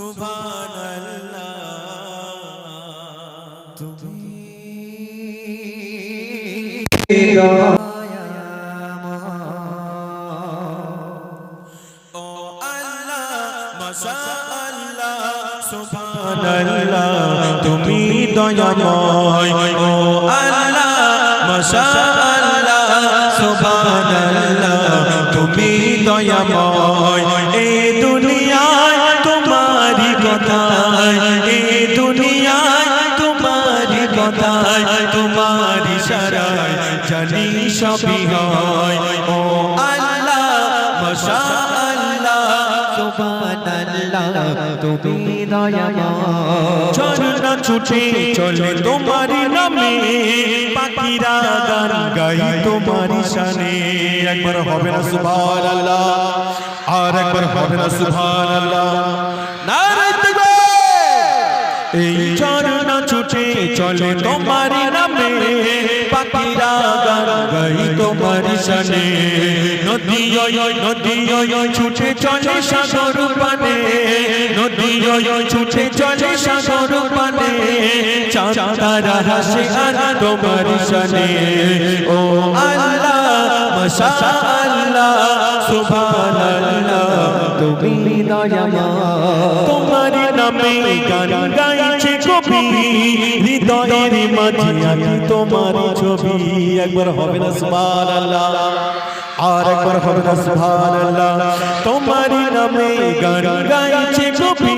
সুবহানাল্লাহ তুমি ও আল্লাহ মাশাআল্লাহ সুবহানাল্লাহ তুমি দয়াময় ও আল্লাহ মাশাআল্লাহ সুবহানাল্লাহ তুমি দয়াময় এই দুনিয়ায় তোমারই কথায় এই দুনিয়ায় তোমারই কথায় তোমারই ইশারায় জানি সবই হয় ও আল্লাহ মাশাআল্লাহ সুবহানাল্লাহ তুমি দয়াময় ঝরনা ছুটে চলে তোমারই নামে পাখিরা গান গাই তোমারই শানে একবার হবে না সুবহানাল্লাহ আর একবার হবে না সুবহানাল্লাহ নারে তাকবীর এই ঝরনা ছুটে চলে তোমারই নামে পাখিরা গান গাই তোমারই শানে নদী ছুটে চলে সাগর পানে নদী ছুটে চলে সাগর পানে চাঁদ তারা হাসে আর তোমারই শানে ও আল্লাহ মাশাআল্লাহ সুবহানাল্লাহ তুমি দয়াময় তোমারই নামে গান গাইছে কবি হৃদয়ের মাঝে আঁকি তোমার ছবি একবার হবে না সুবহানাল্লাহ আর একবার হবে না সুবহানাল্লাহ তোমারই নামে গান গাইছে কবি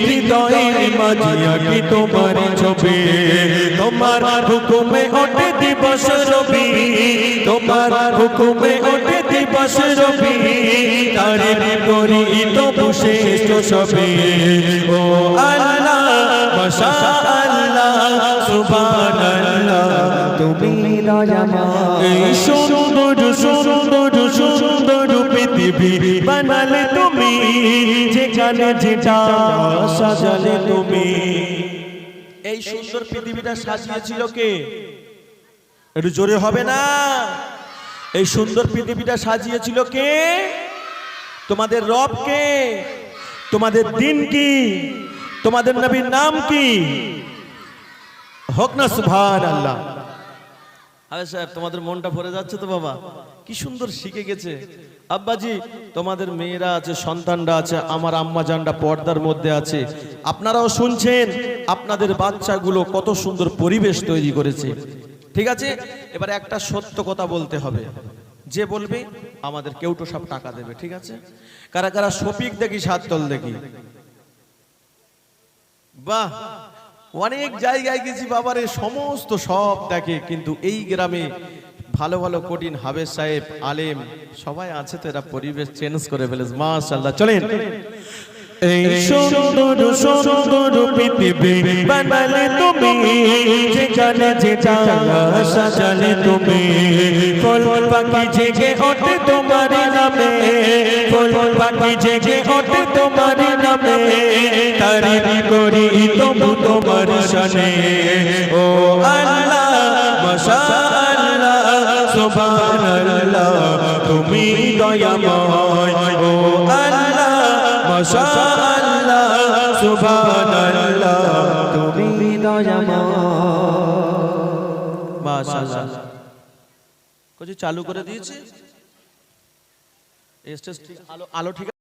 হৃদয়ের মাঝে আঁকি তোমার ছবি তোমার হুকুমে ওঠে দিবস রবি তোমার হুকুমে ওঠে দিবস রবি তারিফ করি তবু শ্রেষ্ঠ সবে ও আল্লাহ মাশাআল্লাহ সুবহানাল্লাহ তুমি দয়াময় এই সুন্দর পৃথিবী বানালে তুমি যেখানে যেটা সাজালে তুমি এই সুন্দর পৃথিবীটা সাজিয়েছিল কে একটু জোরে হবে না এই সুন্দর পৃথিবীটা সাজিয়েছিল কে তোমাদের রব কে তোমাদের দিন কি তোমাদের নবীর নাম কি হোক না সুবহানাল্লাহ আরে সাহেব তোমাদের মনটা ভরে যাচ্ছে তো বাবা কি সুন্দর শিখে গেছে আব্বাজি তোমাদের মেয়েরা আছে সন্তানরা আছে আমার আম্মা জানরা পর্দার মধ্যে আছে আপনারাও শুনছেন আপনাদের বাচ্চাগুলো কত সুন্দর পরিবেশ তৈরি করেছে ঠিক আছে এবারে একটা সত্য কথা বলতে হবে যে বলবে আমাদের কেউটো সব টাকা দেবে ঠিক আছে কারা কারা শফিক দেখি সাততল দেখি বাহ অনেক জায়গায় গেছি বাবারে সমস্ত সব দেখে কিন্তু এই গ্রামে ভালো ভালো কঠিন হাফেজ সাহেব আলেম সবাই আছে তো এরা পরিবেশ চেঞ্জ করে ফেলেছে মাশাআল্লাহ চলেন এই সুন্দর পৃথিবী বানালে তুমি যেখানে যেটা সাজালে তুমি ফুল পাখি জেগে ওঠে তোমার নামে ফুল পাখি জেগে ওঠে তোমার নামে তারিফ করি তবু তোমার শানে ও আল্লাহ মাশাআল্লাহ সুবহানাল্লাহ তুমি দয়াময় ও আল্লাহ মাশাআল্লাহ সুবহানাল্লাহ তুমি দয়াময় মাশাআল্লাহ কিছু চালু করে দিয়েছে এই স্টেজ ঠিক আলো ঠিক